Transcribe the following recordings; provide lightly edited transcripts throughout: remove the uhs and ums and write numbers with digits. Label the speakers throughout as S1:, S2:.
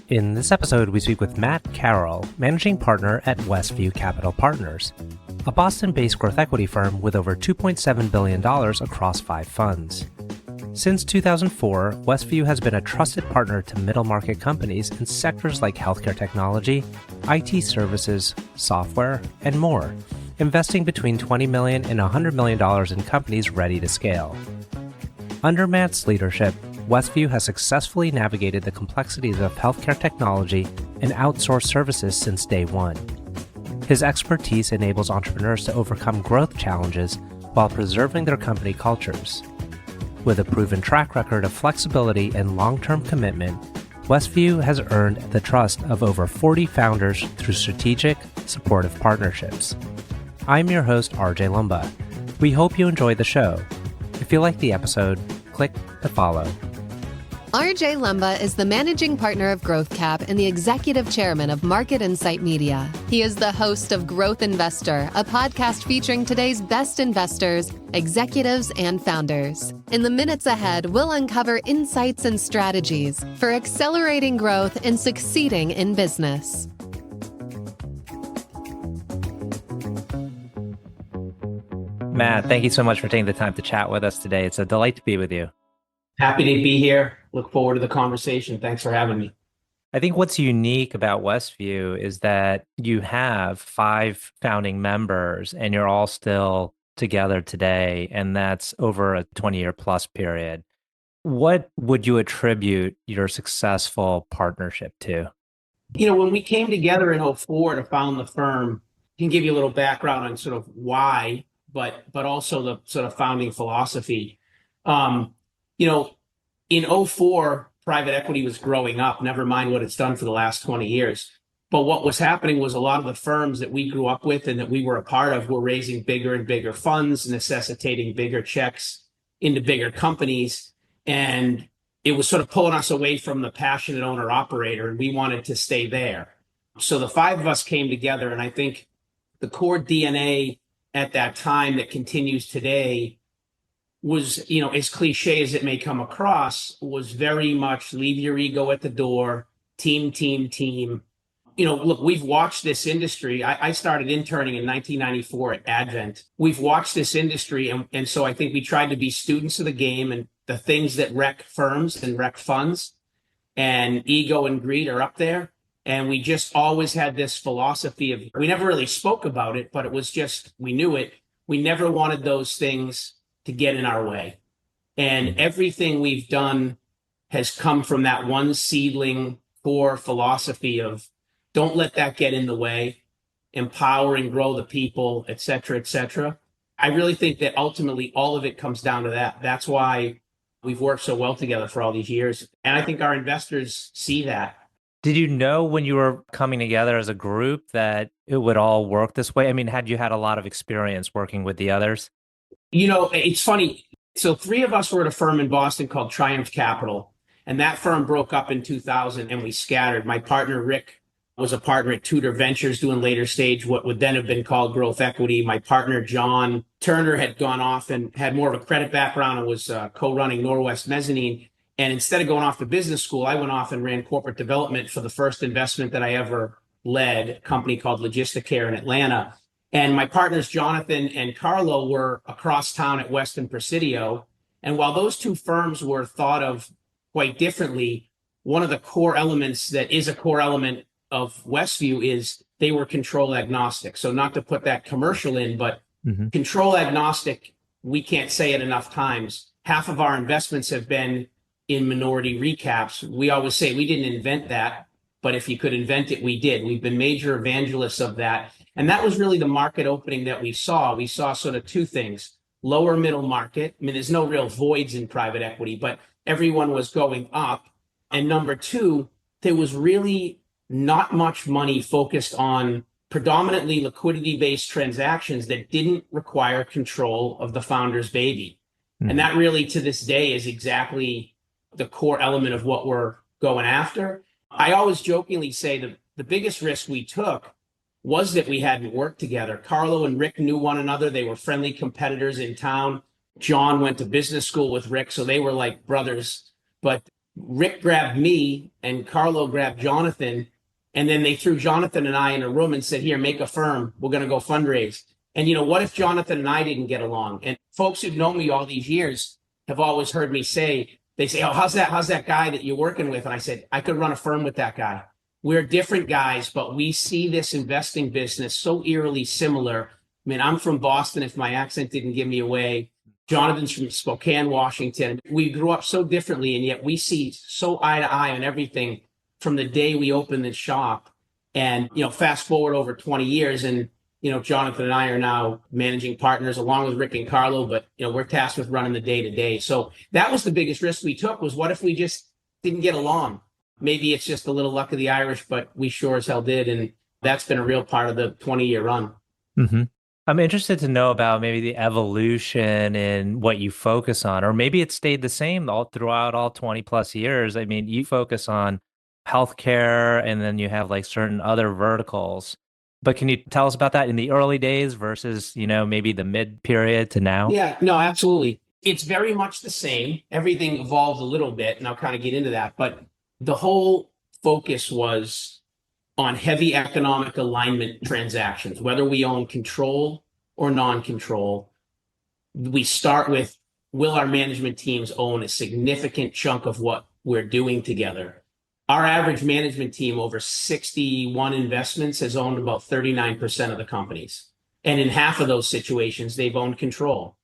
S1: In this episode, we speak with Matt Carroll, managing partner at WestView Capital Partners, a Boston-based growth equity firm with over $2.7 billion across 5 funds. Since 2004, WestView has been a trusted partner to middle-market companies in sectors like healthcare technology, IT services, software, and more, investing between $20 million and $100 million in companies ready to scale. Under Matt's leadership, WestView has successfully navigated the complexities of healthcare technology and outsourced services since day one. His expertise enables entrepreneurs to overcome growth challenges while preserving their company cultures. With a proven track record of flexibility and long-term commitment, WestView has earned the trust of over 40 founders through strategic, supportive partnerships. I'm your host, RJ Lumba. We hope you enjoyed the show. If you like the episode, click to follow.
S2: RJ Lumba is the managing partner of Growth Cap and the executive chairman of Market Insight Media. He is the host of Growth Investor, a podcast featuring today's best investors, executives, and founders. In the minutes ahead, we'll uncover insights and strategies for accelerating growth and succeeding in business.
S1: Matt, thank you so much for taking the time to chat with us today. It's a delight to be with you.
S3: Happy to be here. Look forward to the conversation. Thanks for having me.
S1: I think what's unique about WestView is that you have 5 founding members and you're all still together today, and that's over a 20-year plus period. What would you attribute your successful partnership to?
S3: You know, when we came together in '04 to found the firm, I can give you a little background on sort of why, but also the sort of founding philosophy. In '04, private equity was growing up, never mind what it's done for the last 20 years. But what was happening was a lot of the firms that we grew up with and that we were a part of were raising bigger and bigger funds, necessitating bigger checks into bigger companies. And it was sort of pulling us away from the passionate owner operator, and we wanted to stay there. So the 5 of us came together, and I think the core DNA at that time that continues today was, as cliche as it may come across, was very much leave your ego at the door, team. Look, we've watched this industry. I started interning in 1994 at Advent. We've watched this industry, and so I think we tried to be students of the game, and the things that wreck firms and wreck funds and ego and greed are up there. And we just always had this philosophy of, we never really spoke about it, but it was just, we knew it. We never wanted those things to get in our way. And everything we've done has come from that one seedling core philosophy of don't let that get in the way, empower and grow the people, et cetera, et cetera. I really think that ultimately all of it comes down to that. That's why we've worked so well together for all these years. And I think our investors see that.
S1: Did you know when you were coming together as a group that it would all work this way? I mean, had you had a lot of experience working with the others?
S3: It's funny. So 3 of us were at a firm in Boston called Triumph Capital, and that firm broke up in 2000 and we scattered. My partner, Rick, was a partner at Tudor Ventures doing later stage, what would then have been called growth equity. My partner, John Turner, had gone off and had more of a credit background and was co-running Norwest Mezzanine. And instead of going off to business school, I went off and ran corporate development for the first investment that I ever led, a company called Logisticare in Atlanta. And my partners, Jonathan and Carlo, were across town at Weston Presidio. And while those 2 firms were thought of quite differently, one of the core elements that is a core element of WestView is they were control agnostic. So not to put that commercial in, but control agnostic, we can't say it enough times. Half of our investments have been in minority recaps. We always say we didn't invent that, but if you could invent it, we did. We've been major evangelists of that. And that was really the market opening that we saw. We saw sort of 2 things. Lower middle market. I mean, there's no real voids in private equity, but everyone was going up. And number 2, there was really not much money focused on predominantly liquidity-based transactions that didn't require control of the founder's baby. And that really, to this day, is exactly the core element of what we're going after. I always jokingly say that the biggest risk we took was that we hadn't worked together. Carlo and Rick knew one another. They were friendly competitors in town. John went to business school with Rick, so they were like brothers. But Rick grabbed me and Carlo grabbed Jonathan. And then they threw Jonathan and I in a room and said, here, make a firm. We're going to go fundraise. And, what if Jonathan and I didn't get along? And folks who've known me all these years have always heard me say, they say, oh, how's that guy that you're working with? And I said, I could run a firm with that guy. We're different guys, but we see this investing business so eerily similar. I mean, I'm from Boston, if my accent didn't give me away. Jonathan's from Spokane, Washington. We grew up so differently, and yet we see so eye to eye on everything from the day we opened the shop. And, fast forward over 20 years, and, Jonathan and I are now managing partners along with Rick and Carlo, but, we're tasked with running the day to day. So that was the biggest risk we took, was what if we just didn't get along? Maybe it's just a little luck of the Irish, but we sure as hell did. And that's been a real part of the 20-year run.
S1: Mm-hmm. I'm interested to know about maybe the evolution in what you focus on, or maybe it stayed the same throughout all 20 plus years. I mean, you focus on healthcare and then you have like certain other verticals. But can you tell us about that in the early days versus, maybe the mid period to now?
S3: Yeah, no, absolutely. It's very much the same. Everything evolved a little bit, and I'll kind of get into that. But the whole focus was on heavy economic alignment transactions, whether we own control or non-control. We start with, will our management teams own a significant chunk of what we're doing together? Our average management team over 61 investments has owned about 39% of the companies. And in half of those situations, they've owned control.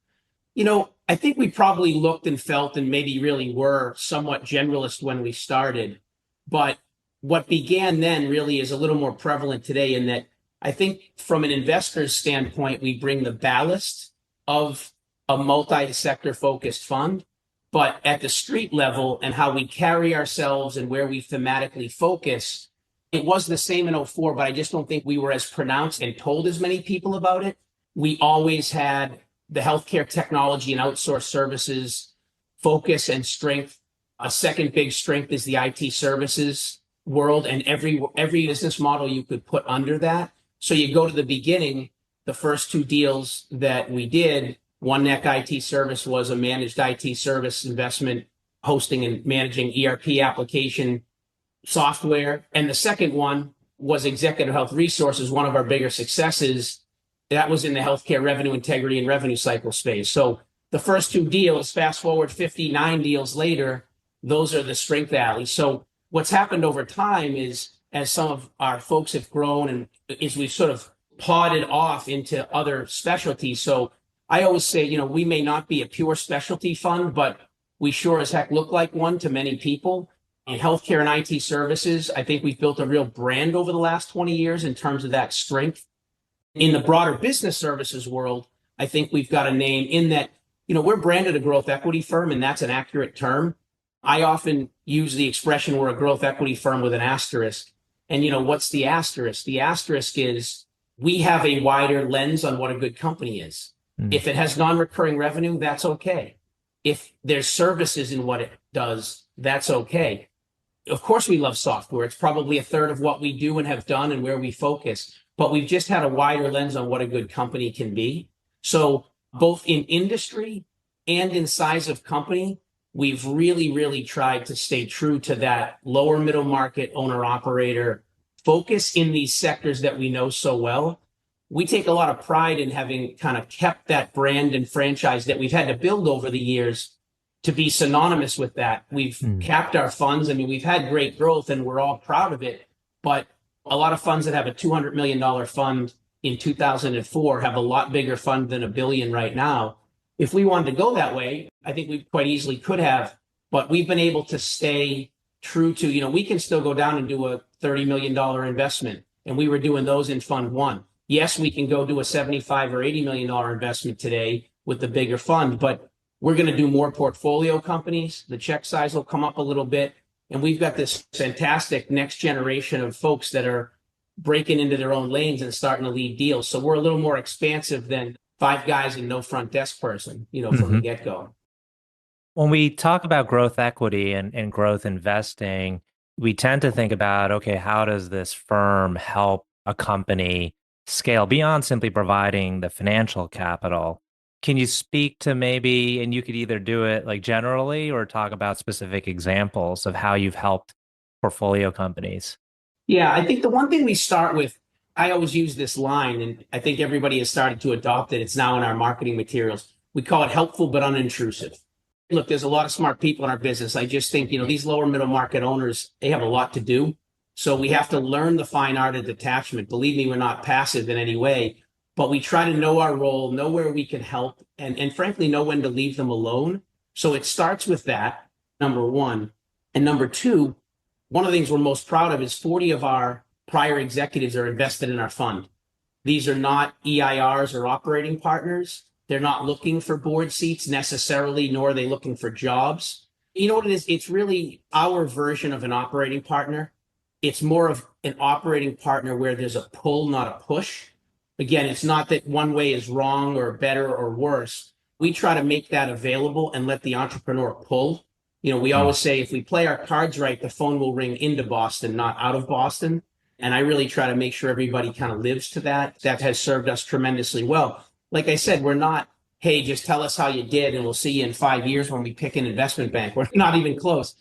S3: I think we probably looked and felt and maybe really were somewhat generalist when we started. But what began then really is a little more prevalent today, in that I think from an investor's standpoint, we bring the ballast of a multi-sector focused fund. But at the street level and how we carry ourselves and where we thematically focus, it was the same in 2004, but I just don't think we were as pronounced and told as many people about it. We always had the healthcare technology and outsourced services focus and strength. A second big strength is the IT services world, and every business model you could put under that. So you go to the beginning, the first two deals that we did, One Neck IT Service was a managed IT service investment, hosting and managing ERP application software. And the second one was Executive Health Resources, one of our bigger successes. That was in the healthcare revenue integrity and revenue cycle space. So the first two deals, fast forward 59 deals later, those are the strength alleys. So what's happened over time is, as some of our folks have grown, and is we've sort of podded off into other specialties. So I always say, we may not be a pure specialty fund, but we sure as heck look like one to many people. In healthcare and IT services, I think we've built a real brand over the last 20 years in terms of that strength. In the broader business services world, I think we've got a name in that, we're branded a growth equity firm, and that's an accurate term. I often use the expression, we're a growth equity firm with an asterisk. And what's the asterisk? The asterisk is we have a wider lens on what a good company is. If it has non-recurring revenue, that's okay. If there's services in what it does, that's okay. Of course, we love software. It's probably a third of what we do and have done and where we focus. But we've just had a wider lens on what a good company can be. So both in industry and in size of company, we've really, really tried to stay true to that lower middle market owner-operator focus in these sectors that we know so well. We take a lot of pride in having kind of kept that brand and franchise that we've had to build over the years to be synonymous with that. We've capped our funds. I mean, we've had great growth and we're all proud of it. But a lot of funds that have a $200 million fund in 2004 have a lot bigger fund than $1 billion right now. If we wanted to go that way, I think we quite easily could have, but we've been able to stay true to, we can still go down and do a $30 million investment. And we were doing those in fund one. Yes, we can go do a $75 or $80 million investment today with the bigger fund, but we're going to do more portfolio companies. The check size will come up a little bit. And we've got this fantastic next generation of folks that are breaking into their own lanes and starting to lead deals. So we're a little more expansive than five guys and no front desk person, from the get-go.
S1: When we talk about growth equity and growth investing, we tend to think about, okay, how does this firm help a company scale beyond simply providing the financial capital? Can you speak to maybe, and you could either do it like generally or talk about specific examples of how you've helped portfolio companies?
S3: Yeah, I think the one thing we start with, I always use this line, and I think everybody has started to adopt it. It's now in our marketing materials. We call it helpful but unintrusive. Look, there's a lot of smart people in our business. I just think, these lower middle market owners, they have a lot to do. So we have to learn the fine art of detachment. Believe me, we're not passive in any way, but we try to know our role, know where we can help, and frankly, know when to leave them alone. So it starts with that, number one. And number two, one of the things we're most proud of is 40 of our prior executives are invested in our fund. These are not EIRs or operating partners. They're not looking for board seats necessarily, nor are they looking for jobs. You know what it is? It's really our version of an operating partner. It's more of an operating partner where there's a pull, not a push. Again, it's not that one way is wrong or better or worse. We try to make that available and let the entrepreneur pull. We always say if we play our cards right, the phone will ring into Boston, not out of Boston. And I really try to make sure everybody kind of lives to that. That has served us tremendously well. Like I said, we're not, hey, just tell us how you did and we'll see you in 5 years when we pick an investment bank. We're not even close.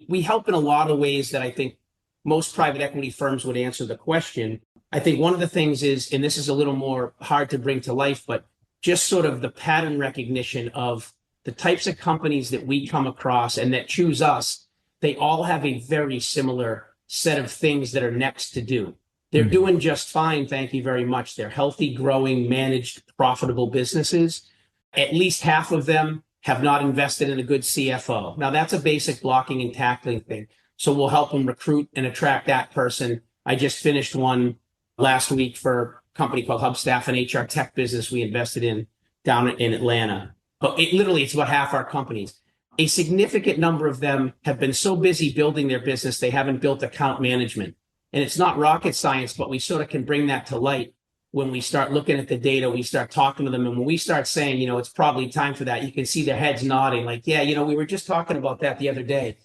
S3: We help in a lot of ways that I think most private equity firms would answer the question. I think one of the things is, and this is a little more hard to bring to life, but just sort of the pattern recognition of the types of companies that we come across and that choose us. They all have a very similar set of things that are next to do. They're doing just fine, thank you very much. They're healthy, growing, managed, profitable businesses. At least half of them have not invested in a good CFO. Now, that's a basic blocking and tackling thing. So we'll help them recruit and attract that person. I just finished one last week for a company called Hubstaff, an HR tech business we invested in down in Atlanta. But it's about half our companies. A significant number of them have been so busy building their business, they haven't built account management. And it's not rocket science, but we sort of can bring that to light when we start looking at the data, we start talking to them. And when we start saying, it's probably time for that, you can see their heads nodding like, yeah, we were just talking about that the other day.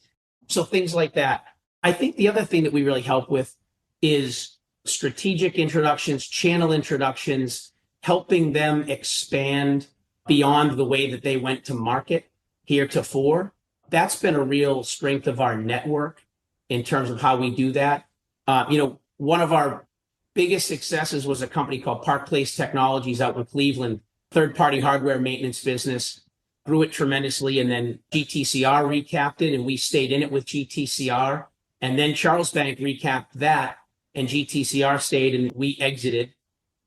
S3: So things like that. I think the other thing that we really help with is strategic introductions, channel introductions, helping them expand beyond the way that they went to market heretofore. That's been a real strength of our network in terms of how we do that. One of our biggest successes was a company called Park Place Technologies out in Cleveland, third-party hardware maintenance business, grew it tremendously, and then GTCR recapped it, and we stayed in it with GTCR. And then Charles Bank recapped that, and GTCR stayed, and we exited.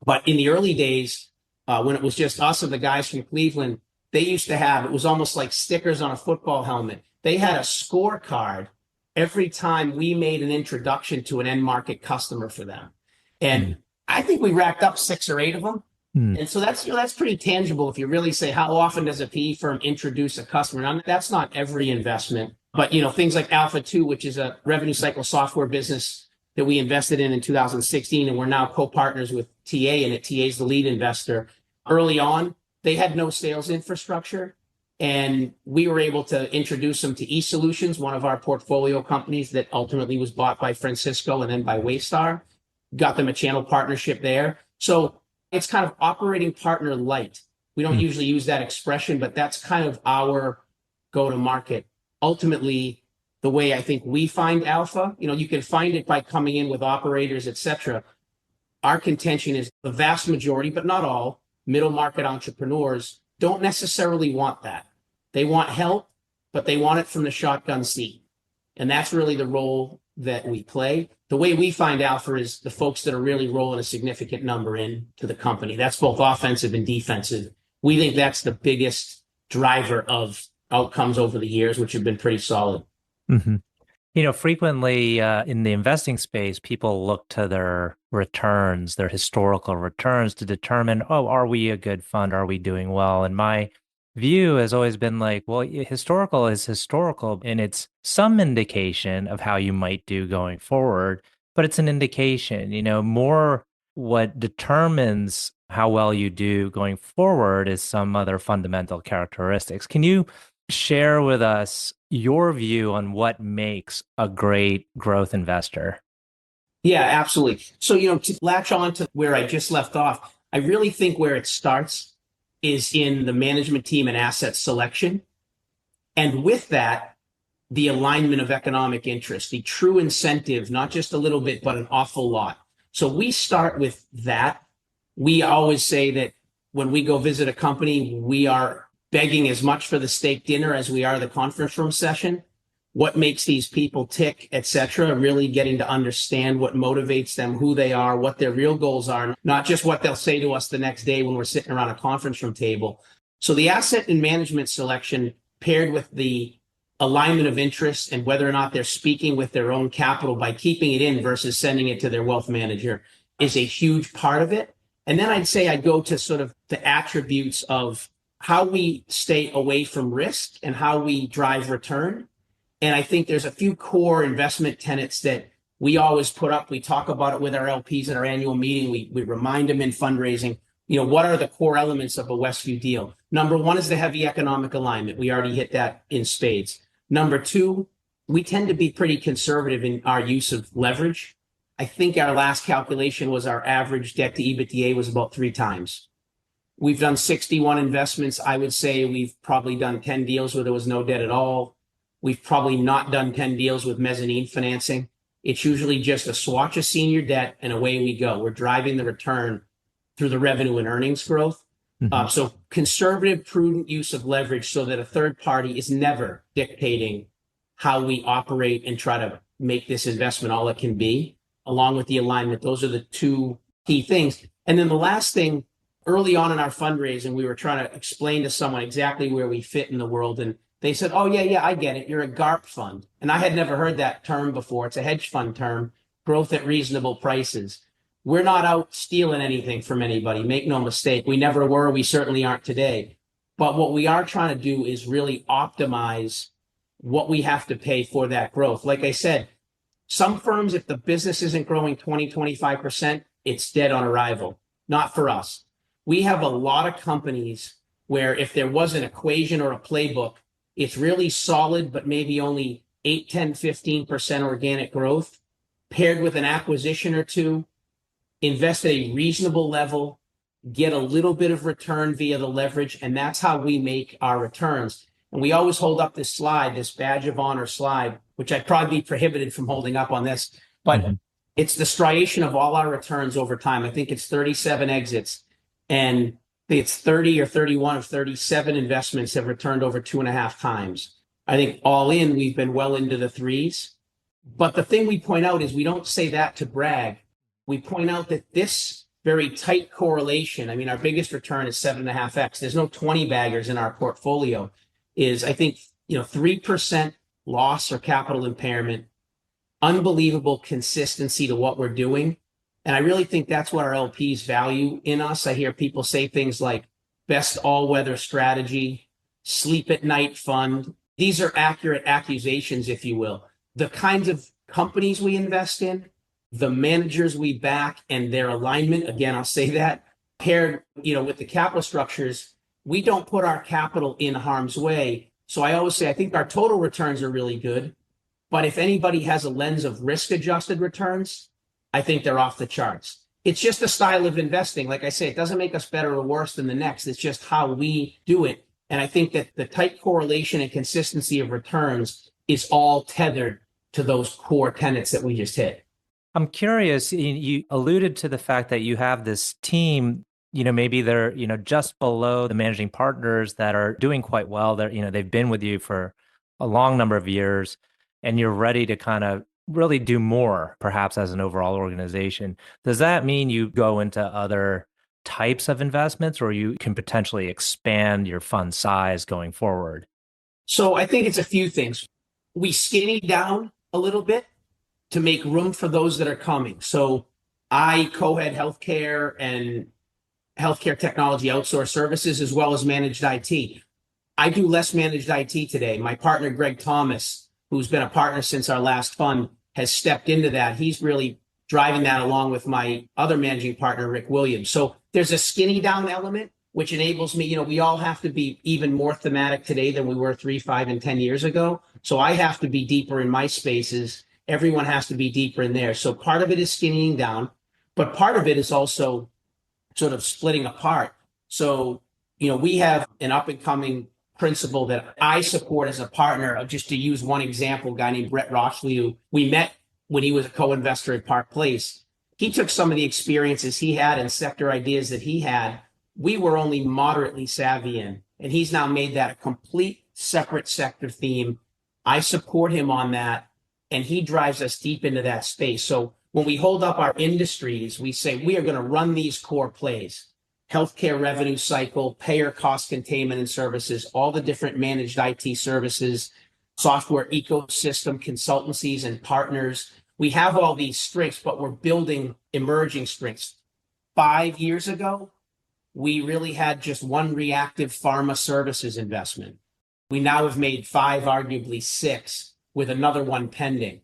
S3: But in the early days, when it was just us and the guys from Cleveland, they used to have, it was almost like stickers on a football helmet. They had a scorecard every time we made an introduction to an end market customer for them. And I think we racked up 6 or 8 of them. And so that's pretty tangible if you really say, how often does a PE firm introduce a customer? Now, that's not every investment, but things like Alpha 2, which is a revenue cycle software business that we invested in 2016, and we're now co-partners with TA in it. TA is the lead investor. Early on, they had no sales infrastructure, and we were able to introduce them to eSolutions, one of our portfolio companies that ultimately was bought by Francisco and then by Waystar. Got them a channel partnership there. So it's kind of operating partner light. We don't usually use that expression, but that's kind of our go-to-market. Ultimately, the way I think we find alpha, you can find it by coming in with operators, et cetera. Our contention is the vast majority, but not all, middle market entrepreneurs don't necessarily want that. They want help, but they want it from the shotgun seat. And that's really the role that we play. The way we find alpha is the folks that are really rolling a significant number into the company. That's both offensive and defensive. We think that's the biggest driver of outcomes over the years, which have been pretty solid.
S1: Frequently in the investing space, people look to their returns, their historical returns to determine, are we a good fund? Are we doing well? And my view has always been like, well, historical is historical, and it's some indication of how you might do going forward, but it's an indication, more what determines how well you do going forward is some other fundamental characteristics. Can you share with us your view on what makes a great growth investor?
S3: Yeah, absolutely. So, to latch on to where I just left off, I really think where it starts is in the management team and asset selection. And with that, the alignment of economic interest, the true incentive, not just a little bit, but an awful lot. So we start with that. We always say that when we go visit a company, we are begging as much for the steak dinner as we are the conference room session. What makes these people tick, et cetera, really getting to understand what motivates them, who they are, what their real goals are, not just what they'll say to us the next day when we're sitting around a conference room table. So the asset and management selection paired with the alignment of interest and whether or not they're speaking with their own capital by keeping it in versus sending it to their wealth manager is a huge part of it. And then I'd say I'd go to sort of the attributes of how we stay away from risk and how we drive return. And I think there's a few core investment tenets that we always put up. We talk about it with our LPs at our annual meeting. We remind them in fundraising, what are the core elements of a WestView deal? Number one is the heavy economic alignment. We already hit that in spades. Number two, we tend to be pretty conservative in our use of leverage. I think our last calculation was our average debt to EBITDA was about 3 times. We've done 61 investments. I would say we've probably done 10 deals where there was no debt at all. We've probably not done 10 deals with mezzanine financing. It's usually just a swatch of senior debt and away we go. We're driving the return through the revenue and earnings growth. So conservative, prudent use of leverage so that a third party is never dictating how we operate and try to make this investment all it can be, along with the alignment. Those are the 2 key things. And then the last thing, early on in our fundraising, we were trying to explain to someone exactly where we fit in the world. And they said, oh, yeah, I get it. You're a GARP fund. And I had never heard that term before. It's a hedge fund term, growth at reasonable prices. We're not out stealing anything from anybody. Make no mistake. We never were. We certainly aren't today. But what we are trying to do is really optimize what we have to pay for that growth. Like I said, some firms, if the business isn't growing 20, 25%, it's dead on arrival. Not for us. We have a lot of companies where if there was an equation or a playbook, it's really solid, but maybe only 8, 10, 15% organic growth paired with an acquisition or two, invest at a reasonable level, get a little bit of return via the leverage, and that's how we make our returns. And we always hold up this slide, this badge of honor slide, which I'd probably be prohibited from holding up on this, but it's the striation of all our returns over time. I think it's 37 exits, and it's 30 or 31 of 37 investments have returned over 2.5 times. I think all in, we've been well into the 3s. But the thing we point out is we don't say that to brag. We point out that this very tight correlation, I mean, our biggest return is 7.5x. There's no 20 baggers in our portfolio. Is I think, 3% loss or capital impairment, unbelievable consistency to what we're doing. And I really think that's what our LPs value in us. I hear people say things like best all-weather strategy, sleep at night fund. These are accurate accusations, if you will. The kinds of companies we invest in, the managers we back and their alignment, again, I'll say that, paired, with the capital structures, we don't put our capital in harm's way. So I always say, I think our total returns are really good. But if anybody has a lens of risk-adjusted returns, I think they're off the charts. It's just a style of investing. Like I say, it doesn't make us better or worse than the next. It's just how we do it. And I think that the tight correlation and consistency of returns is all tethered to those core tenets that we just hit.
S1: I'm curious, you alluded to the fact that you have this team, maybe they're, just below the managing partners that are doing quite well. They're, they've been with you for a long number of years and you're ready to kind of really do more, perhaps as an overall organization. Does that mean you go into other types of investments or you can potentially expand your fund size going forward?
S3: So I think it's a few things. We skinny down a little bit to make room for those that are coming. So I co-head healthcare and healthcare technology outsourced services as well as managed IT. I do less managed IT today. My partner, Greg Thomas, who's been a partner since our last fund, has stepped into that. He's really driving that along with my other managing partner, Rick Williams. So there's a skinny down element, which enables me, we all have to be even more thematic today than we were 3, 5, and 10 years ago. So I have to be deeper in my spaces. Everyone has to be deeper in there. So part of it is skinnying down, but part of it is also sort of splitting apart. So, we have an up and coming principal that I support as a partner. Just to use one example, a guy named Brett Rochley, who we met when he was a co-investor at Park Place. He took some of the experiences he had and sector ideas that he had. We were only moderately savvy in, and he's now made that a complete separate sector theme. I support him on that, and he drives us deep into that space. So when we hold up our industries, we say we are going to run these core plays: healthcare revenue cycle, payer cost containment and services, all the different managed IT services, software ecosystem, consultancies and partners. We have all these strengths, but we're building emerging strengths. 5 years ago, we really had just one reactive pharma services investment. We now have made 5, arguably 6, with another one pending.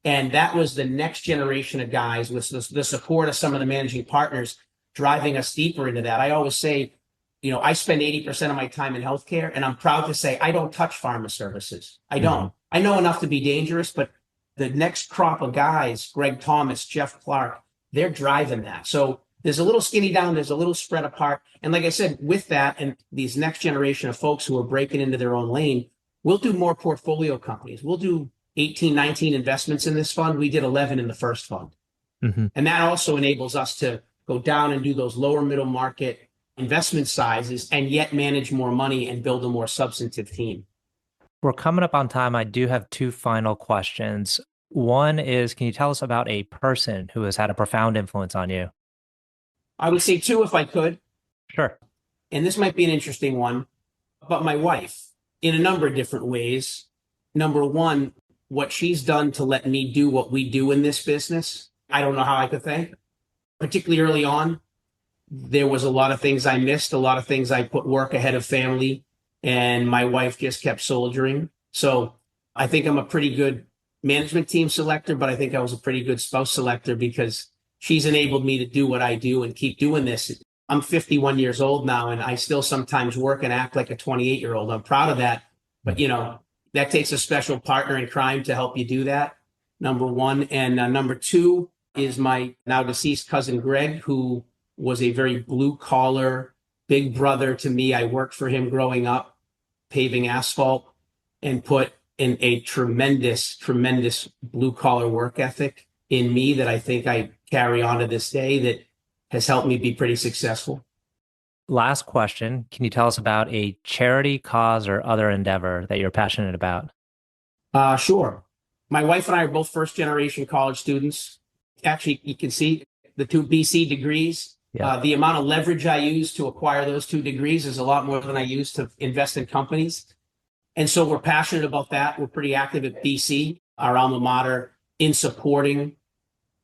S3: And that was the next generation of guys with the support of some of the managing partners driving us deeper into that. I always say, I spend 80% of my time in healthcare, and I'm proud to say I don't touch pharma services. I don't. I know enough to be dangerous, but the next crop of guys, Greg Thomas, Jeff Clark, they're driving that. So there's a little skinny down, there's a little spread apart. And like I said, with that and these next generation of folks who are breaking into their own lane, we'll do more portfolio companies. We'll do 18, 19 investments in this fund. We did 11 in the first fund. And that also enables us to go down and do those lower middle market investment sizes and yet manage more money and build a more substantive team.
S1: We're coming up on time. I do have 2 final questions. One is, can you tell us about a person who has had a profound influence on you?
S3: I would say 2 if I could.
S1: Sure.
S3: And this might be an interesting one, but my wife, in a number of different ways. Number one, what she's done to let me do what we do in this business, I don't know how I could thank. Particularly early on, there was a lot of things I missed, a lot of things I put work ahead of family, and my wife just kept soldiering. So I think I'm a pretty good management team selector, but I think I was a pretty good spouse selector because she's enabled me to do what I do and keep doing this. I'm 51 years old now, and I still sometimes work and act like a 28-year-old. I'm proud of that. But, that takes a special partner in crime to help you do that, number one. And number 2 is my now deceased cousin, Greg, who was a very blue collar, big brother to me. I worked for him growing up, paving asphalt, and put in a tremendous, tremendous blue collar work ethic in me that I think I carry on to this day that has helped me be pretty successful.
S1: Last question. Can you tell us about a charity, cause, or other endeavor that you're passionate about?
S3: Sure. My wife and I are both first-generation college students. Actually, you can see the 2 BC degrees. Yeah. The amount of leverage I use to acquire those 2 degrees is a lot more than I use to invest in companies. And so we're passionate about that. We're pretty active at BC, our alma mater, in supporting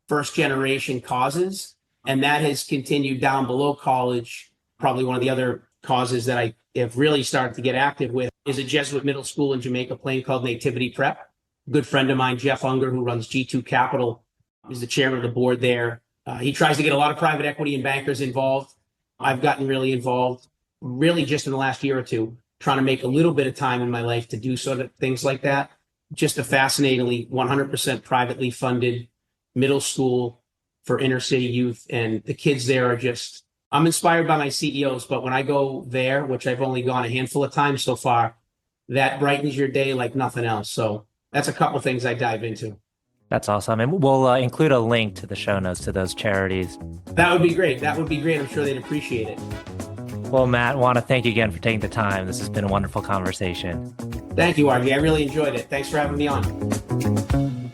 S3: first-generation causes. And that has continued down below college. Probably one of the other causes that I have really started to get active with is a Jesuit middle school in Jamaica Plain called Nativity Prep. A good friend of mine, Jeff Unger, who runs G2 Capital, is the chairman of the board there. He tries to get a lot of private equity and bankers involved. I've gotten really involved, really just in the last year or 2, trying to make a little bit of time in my life to do sort of things like that. Just a fascinatingly 100% privately funded middle school for inner city youth. And the kids there are just, I'm inspired by my CEOs, but when I go there, which I've only gone a handful of times so far, that brightens your day like nothing else. So that's a couple of things I dive into.
S1: That's awesome. And we'll include a link to the show notes to those charities.
S3: That would be great. I'm sure they'd appreciate it.
S1: Well, Matt, I want to thank you again for taking the time. This has been a wonderful conversation.
S3: Thank you, RJ. I really enjoyed it. Thanks for having me on.